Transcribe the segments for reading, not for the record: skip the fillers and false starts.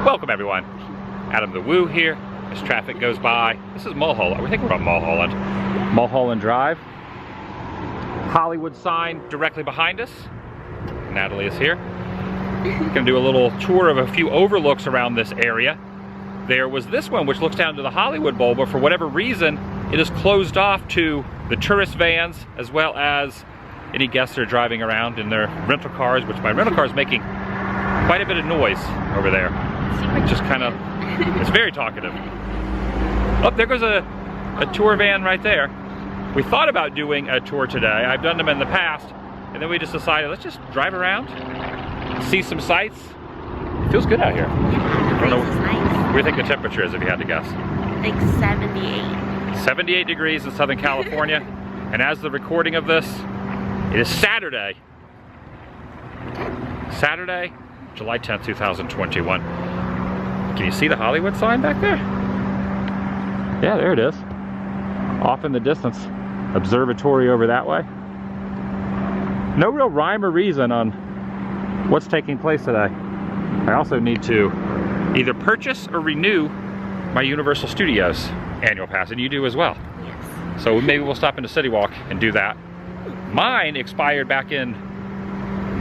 Welcome everyone. TheDailyWoo here. As traffic goes by, this is Mulholland. I think we're on Mulholland. Mulholland Drive. Hollywood sign directly behind us. Natalie is here. Gonna do a little tour of a few overlooks around this area. There was this one which looks down to the Hollywood Bowl, but for whatever reason, it is closed off to the tourist vans as well as any guests that are driving around in their rental cars, which my rental car is making quite a bit of noise over there. Just kind of, it's very talkative. Oh, there goes a tour van right there. We thought about doing a tour today. I've done them in the past, and then we just decided, let's just drive around, see some sights. It feels good out here. I don't know, what do you think the temperature is if you had to guess? Like 78. 78 degrees in Southern California. And as the recording of this, it is Saturday, July 10th, 2021. Can you see the Hollywood sign back there? Yeah, there it is. Off in the distance. Observatory over that way. No real rhyme or reason on what's taking place today. I also need to either purchase or renew my Universal Studios annual pass, and you do as well. Yes. So maybe we'll stop into City Walk and do that. Mine expired back in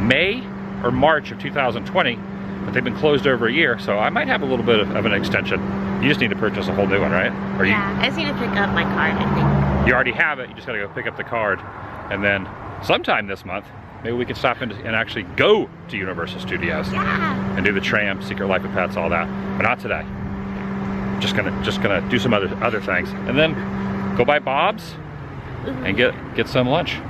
May or March of 2020, but they've been closed over a year, so I might have a little bit of an extension. You just need to purchase a whole new one, right? Or yeah, I just need to pick up my card, I think. You already have it, you just gotta go pick up the card. And then sometime this month, maybe we can stop in and actually go to Universal Studios. Yeah. And do the tram, Secret Life of Pets, all that. But not today. Just gonna do some other things. And then go by Bob's and get some lunch.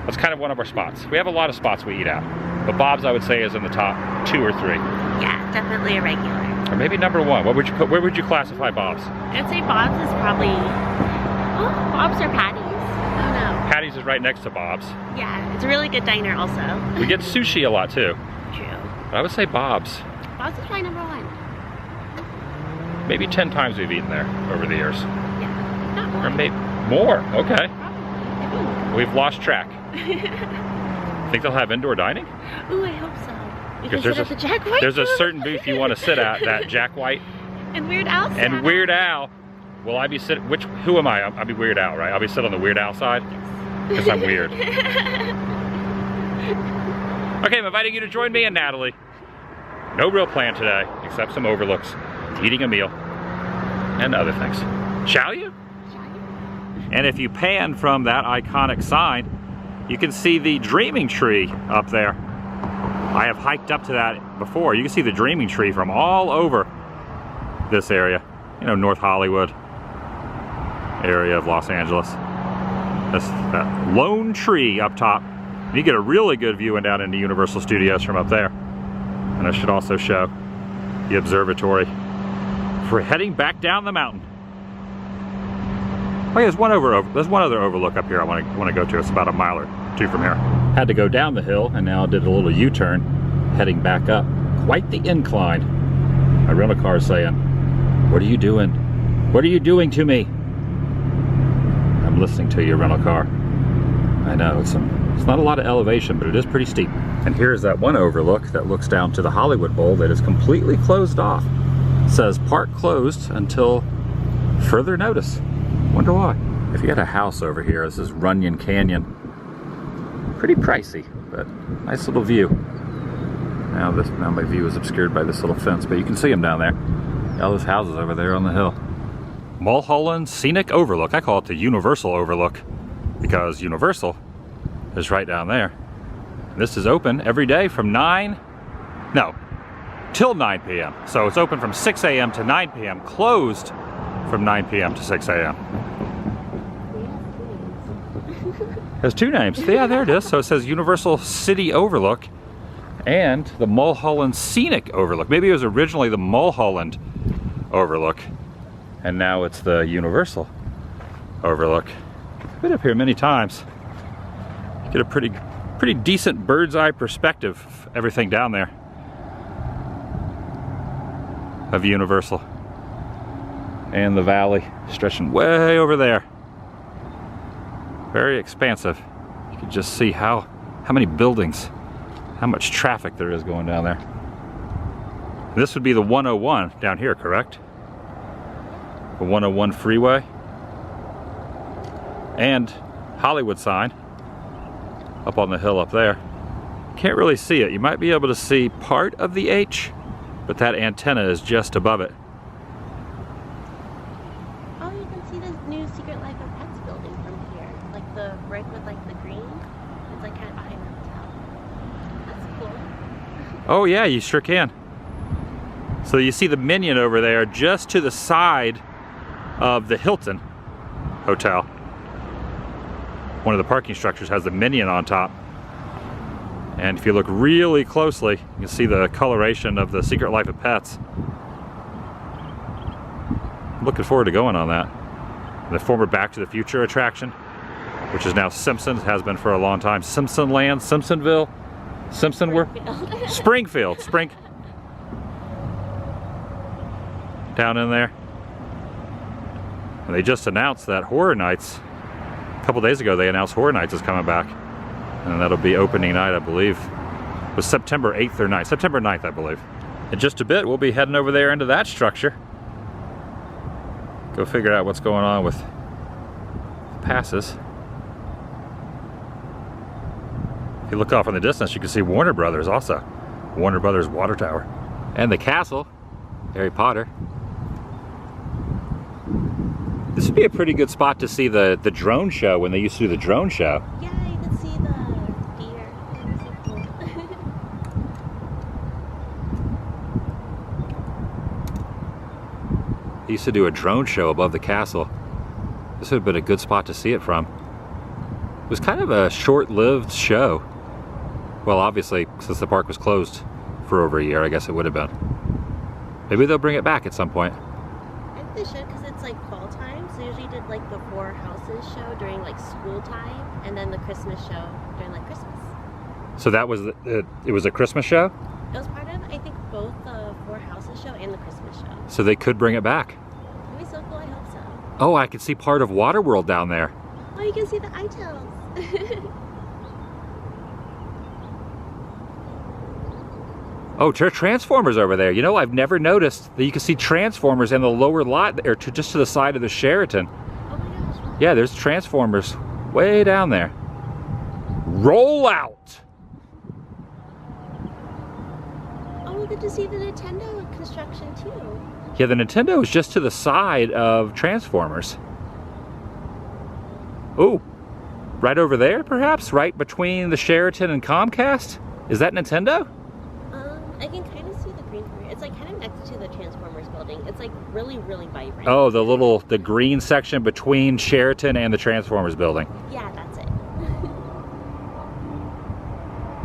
That's kind of one of our spots. We have a lot of spots we eat at, but Bob's, I would say, is in the top 2 or 3. Yeah, definitely a regular. Or maybe number 1. What would you put? Where would you classify Bob's? I'd say Bob's is probably, Bob's or Patty's. I don't know. Patty's is right next to Bob's. Yeah, it's a really good diner also. We get sushi a lot too. True. But I would say Bob's. Bob's is probably number 1. Maybe 10 times we've eaten there over the years. Yeah, not more. Or maybe more. Okay. Probably. We've lost track. Think they'll have indoor dining? Ooh, I hope so. Because there's a certain booth you want to sit at, that Jack White. And Weird Al. And Weird Al. Will I be sitting, who am I? I'll be Weird Al, right? I'll be sitting on the Weird Al side? Because I'm weird. Okay, I'm inviting you to join me and Natalie. No real plan today, except some overlooks, eating a meal, and other things. Shall you? And if you pan from that iconic sign, you can see the Dreaming Tree up there. I have hiked up to that before. You can see the Dreaming Tree from all over this area. You know, North Hollywood area of Los Angeles. That's that lone tree up top. And you get a really good view and down into Universal Studios from up there. And I should also show the observatory for heading back down the mountain. Oh yeah, there's one other overlook up here I want to go to. It's about a mile or 2 from here. Had to go down the hill and now did a little U-turn heading back up. Quite the incline. My rental car is saying, "What are you doing? What are you doing to me?" I'm listening to you, rental car. I know, it's not a lot of elevation, but it is pretty steep. And here's that one overlook that looks down to the Hollywood Bowl that is completely closed off. It says park closed until further notice. Wonder why. If you had a house over here, this is Runyon Canyon. Pretty pricey, but nice little view. Now my view is obscured by this little fence, but you can see them down there. All those houses over there on the hill. Mulholland Scenic Overlook. I call it the Universal Overlook because Universal is right down there. And this is open every day from till 9 p.m. So it's open from 6 a.m. to 9 p.m. Closed from 9 p.m. to 6 a.m. Has 2 names. Yeah, there it is. So it says Universal City Overlook and the Mulholland Scenic Overlook. Maybe it was originally the Mulholland Overlook, and now it's the Universal Overlook. I've been up here many times. Get a pretty decent bird's eye perspective of everything down there of Universal. And the valley stretching way over there. Very expansive. You can just see how many buildings, how much traffic there is going down there. This would be the 101 down here, correct? The 101 freeway. And Hollywood sign up on the hill up there. Can't really see it. You might be able to see part of the H, but that antenna is just above it. Oh, you can see this new Secret Life of Pets building from here. Like the brick with like the green. It's like kind of behind the hotel. That's cool. Oh yeah, you sure can. So you see the Minion over there just to the side of the Hilton Hotel. One of the parking structures has the Minion on top. And if you look really closely, you can see the coloration of the Secret Life of Pets. I'm looking forward to going on that. The former Back to the Future attraction, which is now Simpsons, has been for a long time. Simpson Land, Simpsonville, Springfield. Down in there. And they just announced that Horror Nights, a couple days ago they announced Horror Nights is coming back. And that'll be opening night, I believe. It was September 8th or 9th. September 9th, I believe. In just a bit, we'll be heading over there into that structure. Go figure out what's going on with passes. If you look off in the distance, you can see Warner Brothers also. Warner Brothers Water Tower. And the castle, Harry Potter. This would be a pretty good spot to see the drone show when they used to do the drone show. Yeah, you can see the deer. It's so cool. They used to do a drone show above the castle. This would have been a good spot to see it from. It was kind of a short-lived show. Well, obviously, since the park was closed for over a year, I guess it would have been. Maybe they'll bring it back at some point. I think they should, because it's like fall time, so they usually did like the Four Houses show during like school time, and then the Christmas show during like Christmas. So that was, it was a Christmas show? It was part of, I think, both the Four Houses show and the Christmas show. So they could bring it back. That'd be so cool, I hope so. Oh, I can see part of Waterworld down there. Oh, you can see the iTails. Oh, Transformers over there. You know, I've never noticed that you can see Transformers in the lower lot, or just to the side of the Sheraton. Oh my gosh. Yeah, there's Transformers way down there. Roll out! Oh, we get to see the Nintendo construction too. Yeah, the Nintendo is just to the side of Transformers. Oh, right over there, perhaps? Right between the Sheraton and Comcast? Is that Nintendo? I can kind of see the green from here. It's like kind of next to the Transformers building. It's like really, really vibrant. Oh, the green section between Sheraton and the Transformers building. Yeah, that's it.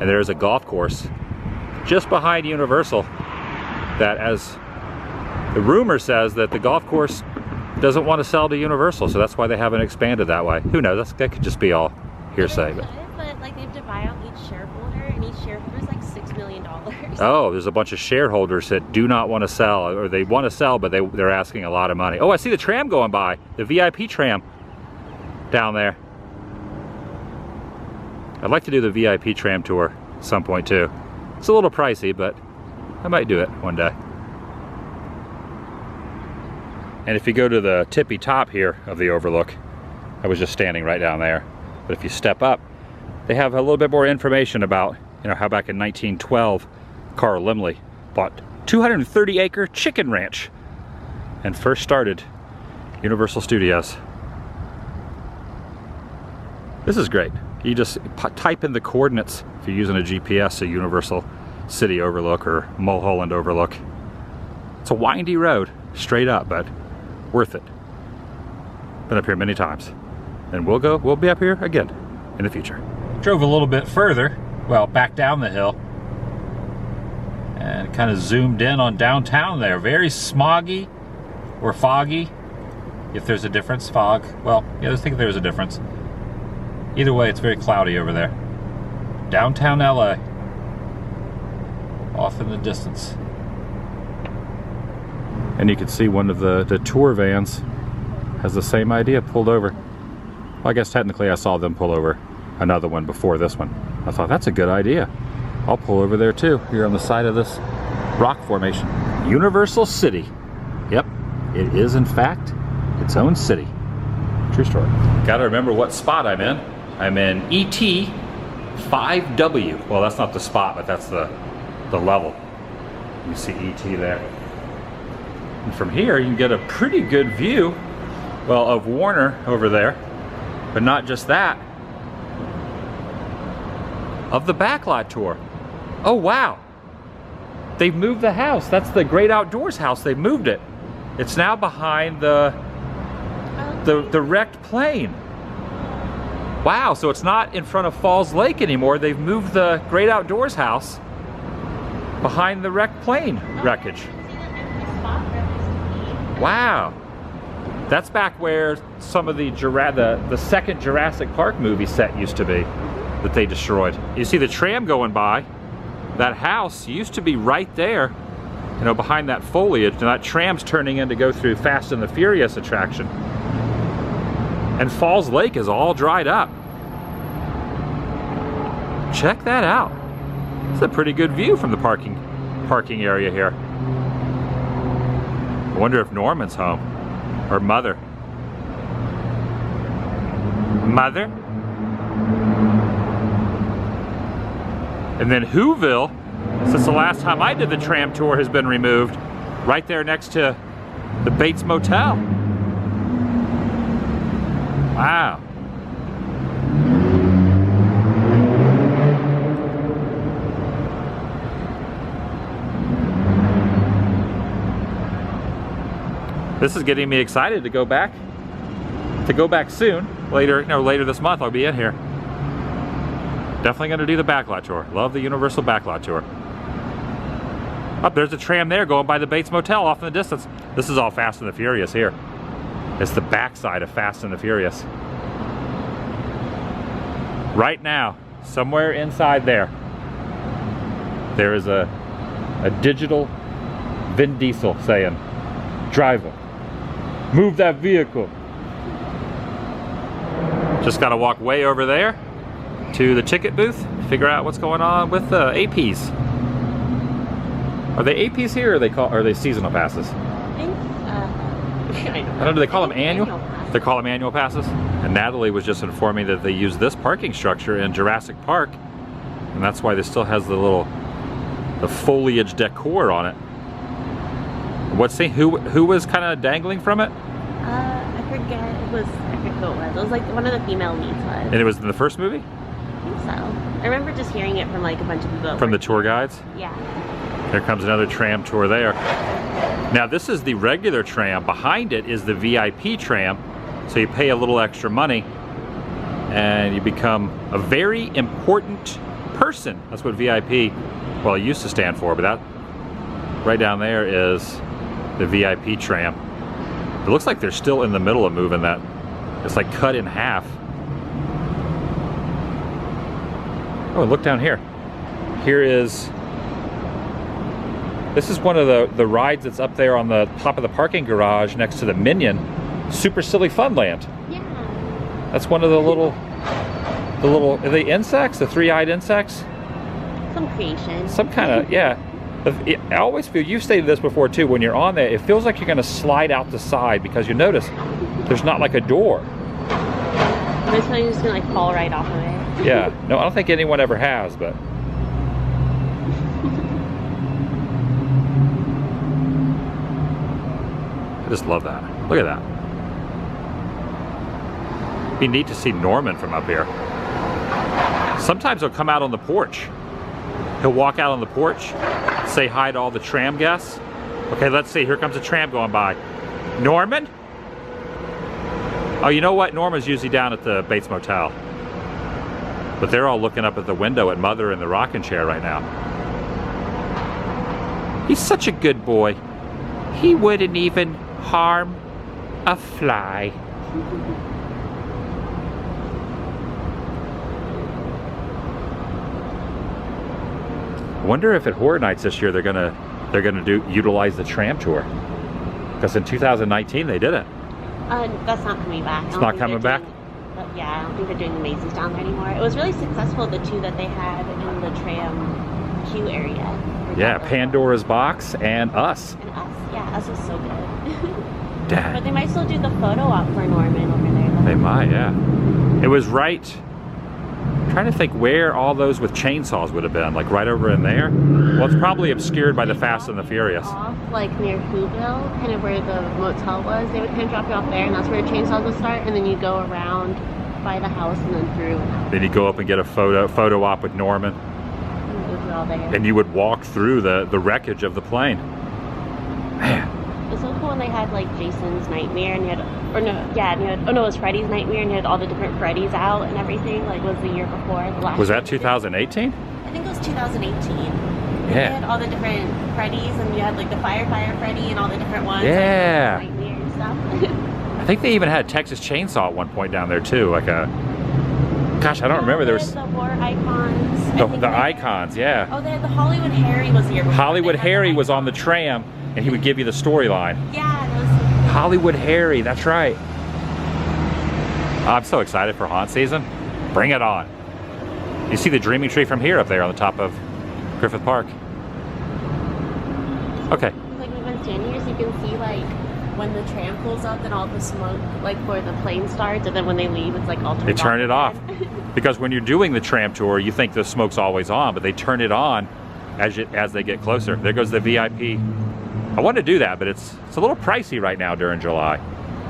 And there's a golf course just behind Universal that, as the rumor says, that the golf course doesn't want to sell to Universal, so that's why they haven't expanded that way. Who knows? That could just be all hearsay. But like they have to buy out each shareholder, and each shareholder is like $6 million. Oh, there's a bunch of shareholders that do not want to sell, or they want to sell, but they're asking a lot of money. Oh, I see the tram going by, the VIP tram down there. I'd like to do the VIP tram tour at some point too. It's a little pricey, but I might do it one day. And if you go to the tippy top here of the Overlook, I was just standing right down there, but if you step up, they have a little bit more information about, you know, how back in 1912 Carl Laemmle bought 230-acre chicken ranch and first started Universal Studios. This is great. You just type in the coordinates if you're using a GPS, a Universal City Overlook or Mulholland Overlook. It's a windy road, straight up, but worth it. Been up here many times. And we'll be up here again in the future. Drove a little bit further, well, back down the hill, and kind of zoomed in on downtown there. Very smoggy or foggy, if there's a difference. Fog, well, yeah, I think there's a difference. Either way, it's very cloudy over there. Downtown LA, off in the distance. And you can see one of the tour vans has the same idea, pulled over. Well, I guess technically I saw them pull over another one before this one. I thought, that's a good idea. I'll pull over there too, here on the side of this rock formation. Universal City. Yep, it is in fact its own city. True story. Gotta remember what spot I'm in. I'm in ET 5W. Well, that's not the spot, but that's the level. You see ET there. And from here, you can get a pretty good view, well, of Warner over there, but not just that, of the Backlot tour. Oh, wow. They've moved the house. That's the Great Outdoors house. They've moved it. It's now behind the wrecked plane. Wow, so it's not in front of Falls Lake anymore. They've moved the Great Outdoors house behind the wrecked plane wreckage. Wow. That's back where some of the second Jurassic Park movie set used to be that they destroyed. You see the tram going by. That house used to be right there, you know, behind that foliage, and that tram's turning in to go through Fast and the Furious attraction. And Falls Lake is all dried up. Check that out. It's a pretty good view from the parking area here. I wonder if Norman's home, or Mother. Mother? And then Whoville, since the last time I did the tram tour, has been removed. Right there next to the Bates Motel. Wow. This is getting me excited to go back. Soon. Later this month I'll be in here. Definitely going to do the Backlot tour. Love the Universal Backlot tour. Oh, there's a tram there going by the Bates Motel off in the distance. This is all Fast and the Furious here. It's the backside of Fast and the Furious. Right now, somewhere inside there is a digital Vin Diesel saying, "Driver, move that vehicle." Just got to walk way over there to the ticket booth, figure out what's going on with the APs. Are they APs here, or are they seasonal passes? I don't know. Do they call them annual? They call them annual passes. And Natalie was just informing that they use this parking structure in Jurassic Park, and that's why this still has the foliage decor on it. Who was kind of dangling from it? I forget who it was. It was like one of the female leads was. And it was in the first movie? I think so. I remember just hearing it from like a bunch of people. From the tour guides? Yeah. Here comes another tram tour there. Now this is the regular tram. Behind it is the VIP tram. So you pay a little extra money and you become a very important person. That's what VIP, well, it used to stand for, but that right down there is the VIP tram. It looks like they're still in the middle of moving that. It's like cut in half. Oh, and look down here. This is one of the rides that's up there on the top of the parking garage next to the Minion Super Silly Funland. Yeah. That's one of the little, are they insects? The three-eyed insects? Some creation. Some kind of, yeah. I always feel, you've stated this before too, when you're on there, it feels like you're going to slide out the side because you notice there's not like a door. This one you're just going to like fall right off of it. Yeah. No, I don't think anyone ever has, but. I just love that. Look at that. It'd be neat to see Norman from up here. Sometimes he'll come out on the porch. He'll walk out on the porch, say hi to all the tram guests. Okay, let's see. Here comes a tram going by. Norman? Oh, you know what? Norman's usually down at the Bates Motel. But they're all looking up at the window at Mother in the rocking chair right now. He's such a good boy. He wouldn't even harm a fly. I wonder if at Horror Nights this year they're gonna utilize the tram tour, because in 2019 they didn't. That's not coming back. It's not coming back? Yeah, I don't think they're doing the mazes down there anymore. It was really successful, the two that they had in the tram queue area for Yeah, Pandora's Box and Us. And Us, yeah, Us was so good. Dang. But they might still do the photo op for Norman over there. Though. They might, yeah. It was right. I'm trying to think where all those with chainsaws would have been, like right over in there. Well, it's probably obscured by the Fast and the Furious. Off, like near Whoville, kind of where the motel was. They would kind of drop you off there, and that's where chainsaws would start, and then you go around by the house and then through. Then you go up and get a photo op with Norman. And all there. And you would walk through the wreckage of the plane. Man. It's so cool when they had like Jason's Nightmare and you had, or no, yeah, and you had, oh no, it was Freddy's Nightmare and you had all the different Freddys out and everything. Like was the year before, the last. Was that 2018? I think it was 2018. Yeah. You had all the different Freddys and you had like the Fire Freddy and all the different ones. Yeah. Like, Nightmare and stuff. I think they even had Texas Chainsaw at one point down there too, like a. Gosh, I don't remember. There was the horror icons. the icons, yeah. Oh, they had the Hollywood Harry was the year before. Hollywood Harry was on the tram, and he would give you the storyline. Yeah, that was so cool. Hollywood Harry, that's right. I'm so excited for haunt season. Bring it on. You see the Dreaming Tree from here up there on the top of Griffith Park. Okay. Like we've been standing here so you can see like when the tram pulls up and all the smoke like where the plane starts, and then when they leave it's like all turned off. They turn it off. again. Because when you're doing the tram tour, you think the smoke's always on, but they turn it on as they get closer. There goes the VIP. I want to do that, but it's a little pricey right now during July.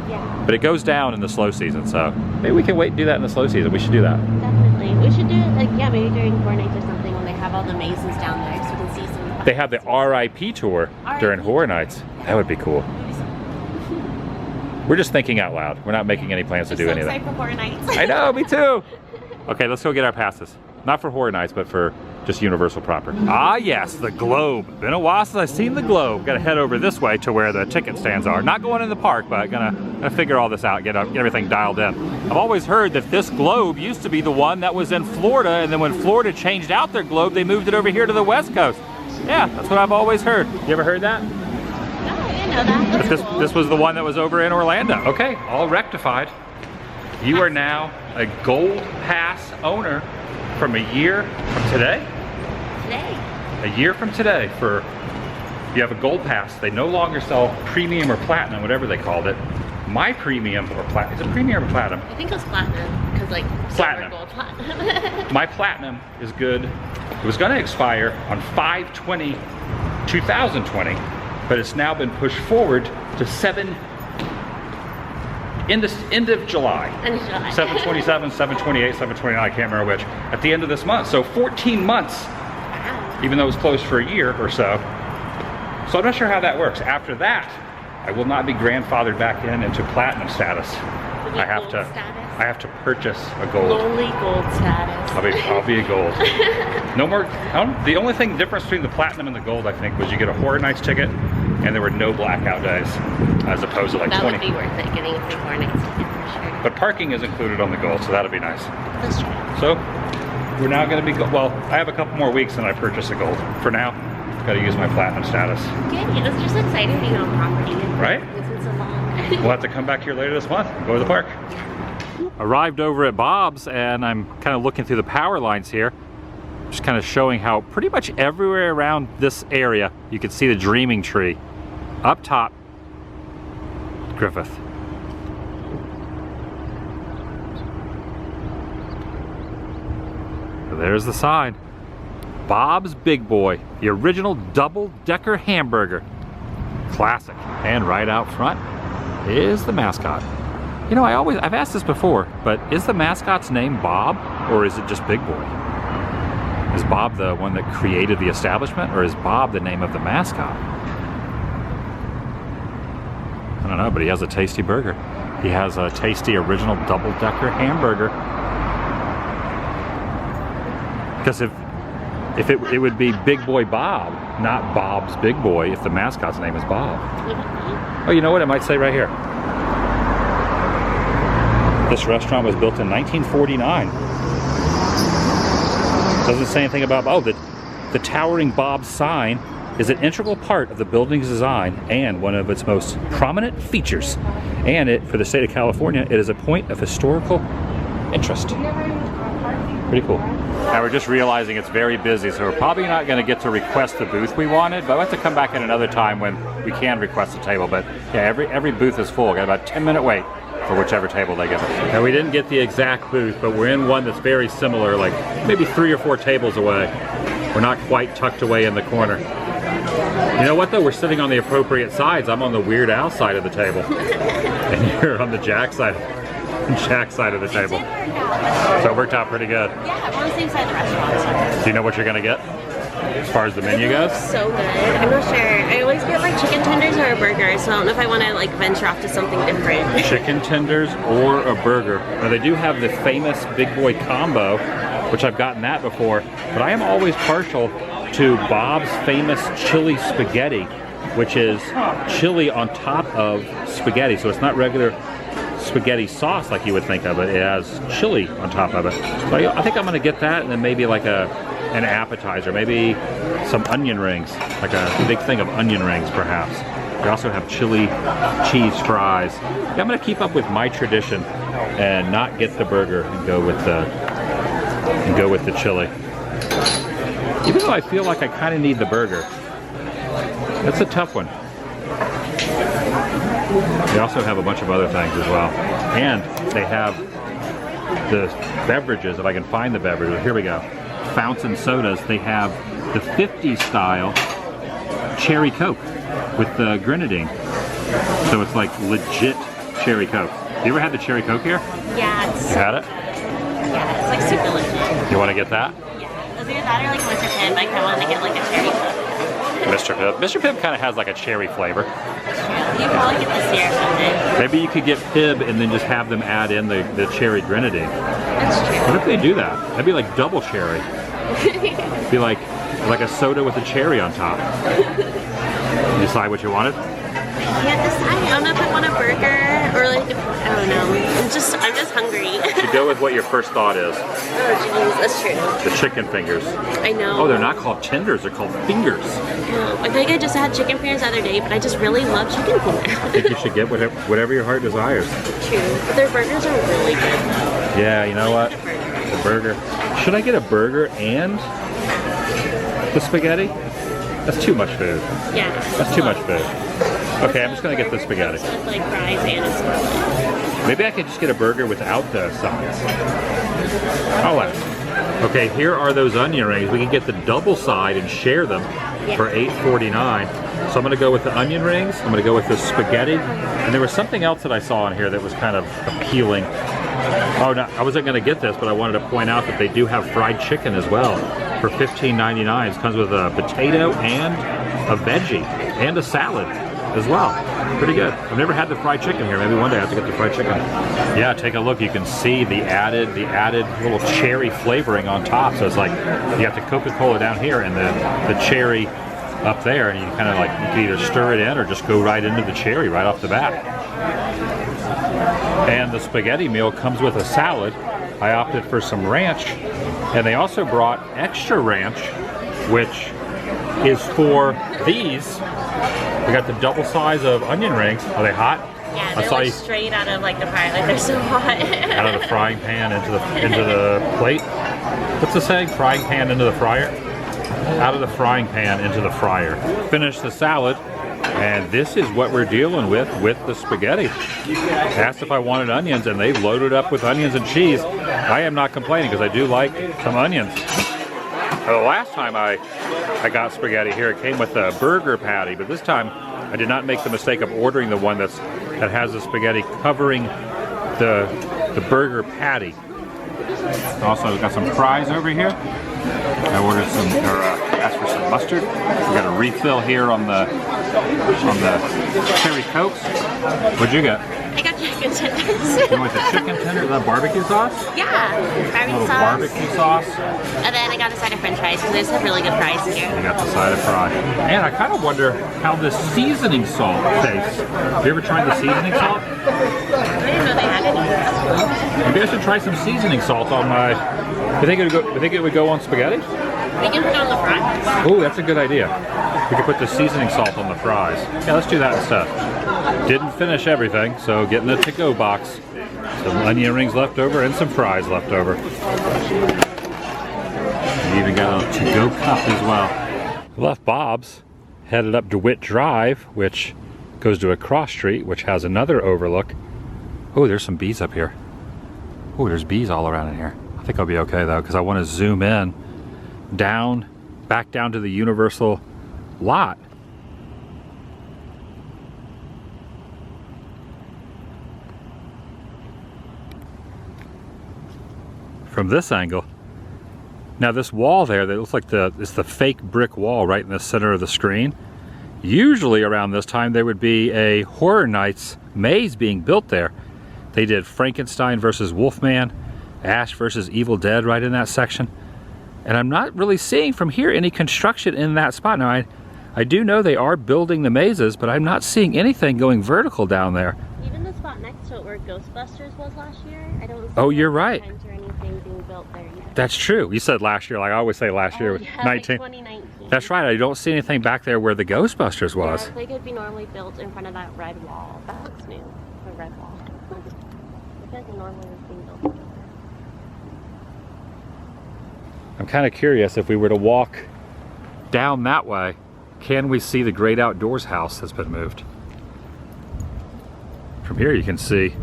Yeah. But it goes down in the slow season, so maybe we can wait and do that in the slow season. We should do that. Definitely. We should do it like, yeah, maybe during Horror Nights or something when they have all the mazes down there so we can see some. They have the RIP tour during Horror Nights. That would be cool. We're just thinking out loud. We're not making any plans to do any of that. I'm so excited for Horror Nights. I know, me too. Okay, let's go get our passes. Not for Horror Nights, but for just Universal proper. Ah, yes, the Globe. Been a while since I've seen the Globe. Got to head over this way to where the ticket stands are. Not going in the park, but gonna figure all this out, get everything dialed in. I've always heard that this Globe used to be the one that was in Florida, and then when Florida changed out their Globe, they moved it over here to the West Coast. Yeah, that's what I've always heard. You ever heard that? No, I didn't know that. That's cool. This was the one that was over in Orlando. Okay, all rectified. You are now a Gold Pass owner from a year from today? Today. A year from today. You have a Gold Pass. They no longer sell Premium or Platinum, whatever they called it. My Premium or Platinum, is it Premium or Platinum? I think it was Platinum, because like Platinum. Silver, Gold, Platinum. My Platinum is good. It was gonna expire on 5/20/2020, but it's now been pushed forward to end of July. End of July. 7/27, 7/28, 7/29, I can't remember which. At the end of this month. So 14 months, even though it was closed for a year or so. So I'm not sure how that works. After that, I will not be grandfathered back into Platinum status. I have to purchase a gold. Lonely gold status. I'll be a gold. No more. The only difference between the Platinum and the Gold, I think, was you get a Horror Nights ticket, and there were no blackout days, as opposed to like that 20. That would be worth it, getting a free Horror Nights ticket for sure. But parking is included on the Gold, so that'll be nice. That's true. So we're now going to be. Well, I have a couple more weeks, and I purchase a Gold. For now, got to use my Platinum status. Yeah, it's just exciting being on property. Right? It's been so long. We'll have to come back here later this month and go to the park. Arrived over at Bob's, and I'm kind of looking through the power lines here, just kind of showing how pretty much everywhere around this area you can see the Dreaming Tree up top Griffith. So there's the sign, Bob's Big Boy, the original double-decker hamburger, classic. And right out front is the mascot. You know, I've asked this before, but is the mascot's name Bob, or is it just Big Boy? Is Bob the one that created the establishment, or is Bob the name of the mascot? I don't know, but he has a tasty burger. He has a tasty original double-decker hamburger. Because if it would be Big Boy Bob, not Bob's Big Boy, if the mascot's name is Bob. Oh, you know what? It might say right here. This restaurant was built in 1949. Doesn't say anything about, oh, the towering Bob sign is an integral part of the building's design and one of its most prominent features. And for the state of California, it is a point of historical interest. Pretty cool. Now we're just realizing it's very busy, so we're probably not going to get to request the booth we wanted, but we'll have to come back at another time when we can request a table. But yeah, every booth is full. Got about a 10-minute wait for whichever table they give us. Now we didn't get the exact booth, but we're in one that's very similar, like maybe 3 or 4 tables away. We're not quite tucked away in the corner. You know what though? We're sitting on the appropriate sides. I'm on the Weird Al side of the table, and you're on the Jack side of the table. So it worked out pretty good. Yeah, we're on the same side of the restaurant. Do you know what you're gonna get as far as the menu goes? So good. I'm not sure. I always get like chicken tenders or a burger, so I don't know if I want to like venture off to something different. Chicken tenders or a burger. Now they do have the famous Big Boy combo, which I've gotten that before, but I am always partial to Bob's famous chili spaghetti, which is chili on top of spaghetti. So it's not regular spaghetti sauce like you would think of it. It has chili on top of it. So I think I'm gonna get that, and then maybe like an appetizer, maybe some onion rings, like a big thing of onion rings perhaps. We also have chili cheese fries. Yeah, I'm gonna keep up with my tradition and not get the burger and go with the chili. Even though I feel like I kind of need the burger. That's a tough one. They also have a bunch of other things as well. And they have the beverages, if I can find the beverages. Here we go. Fountain sodas. They have the 50s style cherry Coke with the grenadine. So it's like legit cherry Coke. You ever had the cherry Coke here? Yeah, You had it? yeah, it's like super legit. You want to get that? Yeah, either that or like Mr. Pibb. I kind of wanted to get like a cherry Coke. Mr. Pibb. Mr. Pibb kind of has like a cherry flavor. You probably get the syrup someday. Maybe you could get Pibb and then just have them add in the cherry grenadine. That's true. What if they do that? That'd be like double cherry. It'd be like a soda with a cherry on top. You decide what you wanted? I can't decide. I don't know if I want a burger or like, I don't know. I'm just hungry. You go with what your first thought is. Oh jeez, that's true. The chicken fingers. I know. Oh, they're not called tenders, they're called fingers. I feel like I just had chicken fingers the other day, but I just really love chicken fingers. I think you should get whatever your heart desires. True. But their burgers are really good though. Yeah, you know what? The burger. Should I get a burger and the spaghetti? That's too much food. Yeah. That's too much food. Okay, I'm just gonna get the spaghetti. With like fries and a salad. Maybe I could just get a burger without the sides. I'll ask. Okay, here are those onion rings. We can get the double side and share them for $8.49. So I'm gonna go with the onion rings. I'm gonna go with the spaghetti. And there was something else that I saw in here that was kind of appealing. Oh, no, I wasn't gonna get this, but I wanted to point out that they do have fried chicken as well for $15.99. It comes with a potato and a veggie and a salad as well. Pretty good. I've never had the fried chicken here. Maybe one day I have to get the fried chicken. Yeah, take a look. You can see the added little cherry flavoring on top. So it's like you got the Coca-Cola down here and the cherry up there, and you kind of like, you can either stir it in or just go right into the cherry right off the bat. And the spaghetti meal comes with a salad. I opted for some ranch, and they also brought extra ranch, which is for these. We got the double size of onion rings. Are they hot? Yeah, they're like straight out of like the fryer. Like they're so hot. Out of the frying pan into the plate. What's the saying? Frying pan into the fryer? Out of the frying pan into the fryer. Finish the salad, and this is what we're dealing with the spaghetti. Asked if I wanted onions, and they loaded up with onions and cheese. I am not complaining because I do like some onions. The last time I got spaghetti here, it came with a burger patty, but this time I did not make the mistake of ordering the one that has the spaghetti covering the burger patty. Also got some fries over here. I ordered asked for some mustard. We got a refill here on the cherry Cokes. What'd you get? I got chicken tenders. You went the chicken tender? Is that barbecue sauce? Yeah, barbecue sauce. Barbecue sauce. And then I got a side of French fries because they just have really good fries here. You got the side of fry. And I kind of wonder how the seasoning salt tastes. Have you ever tried the seasoning salt? I didn't know they had any. Maybe I should try some seasoning salt on my. You think it would go on spaghetti? We can put it on the fries. Oh, that's a good idea. We could put the seasoning salt on the fries. Yeah, let's do that instead. Didn't finish everything, so get in the to-go box. Some onion rings left over and some fries left over. We even got a to-go cup as well. Left Bob's, headed up DeWitt Drive, which goes to a cross street, which has another overlook. Oh, there's some bees up here. Oh, there's bees all around in here. I think I'll be okay though, because I want to zoom in, back down to the Universal lot. From this angle. Now this wall there, that looks like it's the fake brick wall right in the center of the screen. Usually around this time there would be a Horror Nights maze being built there. They did Frankenstein versus Wolfman, Ash versus Evil Dead right in that section. And I'm not really seeing from here any construction in that spot. Now I do know they are building the mazes, but I'm not seeing anything going vertical down there. Even the spot next to it where Ghostbusters was last year, I don't see oh, you're right. or anything being built there yet. That's true. You said last year, like I always say last year. Yeah, 19. like 2019. That's right. I don't see anything back there where the Ghostbusters was. Yeah, they could be normally built in front of that red wall. That looks new. The red wall. I feel like normally it's being built. I'm kind of curious, if we were to walk down that way, can we see the Great Outdoors house that's been moved? From here you can see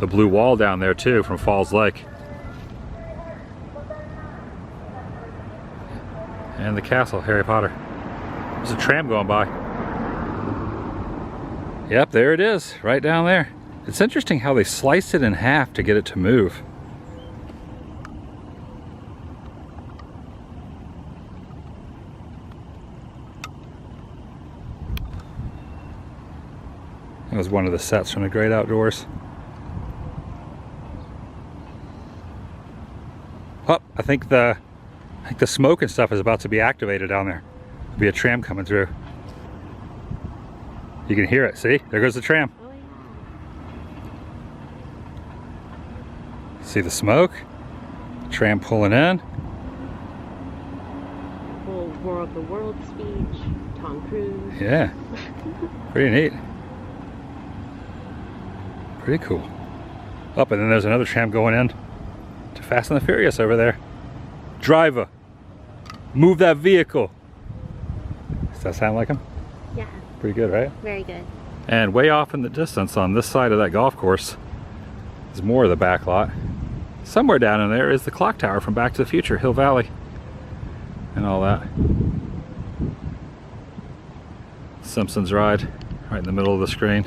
the blue wall down there too from Falls Lake. And the castle, Harry Potter. There's a tram going by. Yep, there it is, right down there. It's interesting how they sliced it in half to get it to move. It was one of the sets from the Great Outdoors. Oh, I think the smoke and stuff is about to be activated down there. There'll be a tram coming through. You can hear it, see? There goes the tram. Oh, yeah. See the smoke? Tram pulling in. Whole War of the World speech, Tom Cruise. Yeah, pretty neat. Pretty cool. Up, and then there's another tram going in to Fast and the Furious over there. Driver, move that vehicle. Does that sound like him? Yeah. Pretty good, right? Very good. And way off in the distance on this side of that golf course is more of the back lot. Somewhere down in there is the clock tower from Back to the Future, Hill Valley, and all that. Simpsons ride right in the middle of the screen.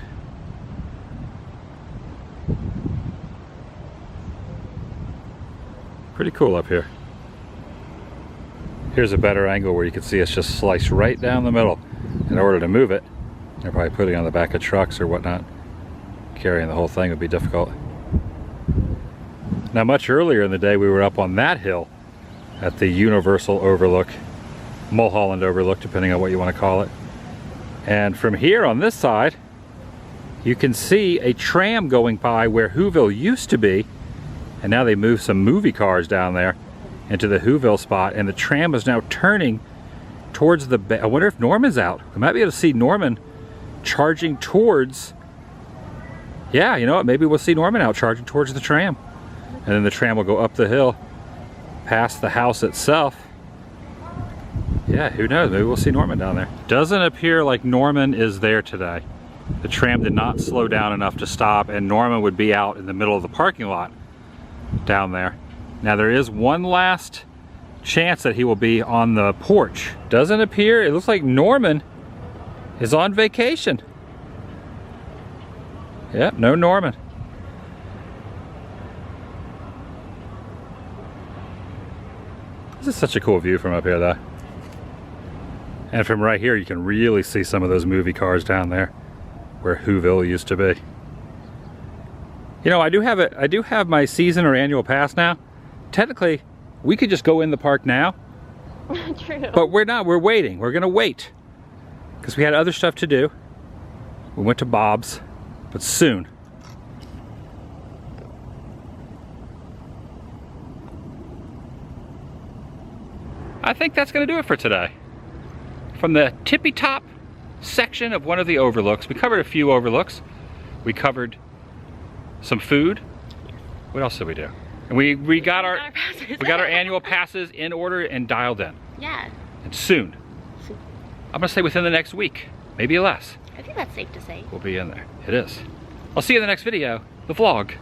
Pretty cool up here. Here's a better angle where you can see it's just sliced right down the middle. In order to move it, they're probably putting it on the back of trucks or whatnot. Carrying the whole thing would be difficult. Now, much earlier in the day, we were up on that hill at the Universal Overlook, Mulholland Overlook, depending on what you want to call it. And from here on this side, you can see a tram going by where Whoville used to be. And now they moved some movie cars down there into the Whoville spot, and the tram is now turning towards the bay. I wonder if Norman's out. We might be able to see Norman charging towards, yeah, you know what, maybe we'll see Norman out charging towards the tram. And then the tram will go up the hill, past the house itself. Yeah, who knows, maybe we'll see Norman down there. Doesn't appear like Norman is there today. The tram did not slow down enough to stop, and Norman would be out in the middle of the parking lot down there. Now there is one last chance that he will be on the porch. Doesn't appear, it looks like Norman is on vacation. Yep, no Norman. This is such a cool view from up here though. And from right here you can really see some of those movie cars down there where Whoville used to be. You know, I do have my season or annual pass now. Technically, we could just go in the park now. True. But we're not, we're waiting. We're gonna wait. Because we had other stuff to do. We went to Bob's, but soon. I think that's gonna do it for today. From the tippy top section of one of the overlooks, we covered a few overlooks. We covered some food. What else did we do? And we got our passes. We got our annual passes in order and dialed in. Yeah. And soon, I'm gonna say within the next week, maybe less, I think that's safe to say. we'll be in there. It is. I'll see you in the next video. The vlog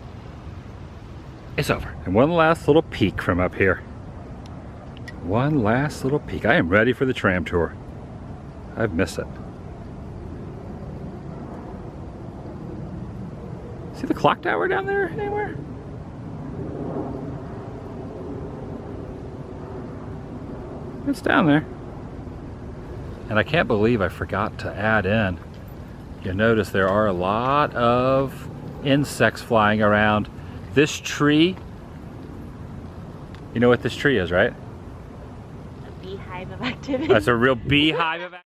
is over. And one last little peek from up here. One last little peek. I am ready for the tram tour. I've missed it. See the clock tower down there anywhere? It's down there. And I can't believe I forgot to add in. You'll notice there are a lot of insects flying around. This tree, you know what this tree is, right? A beehive of activity. That's a real beehive of activity.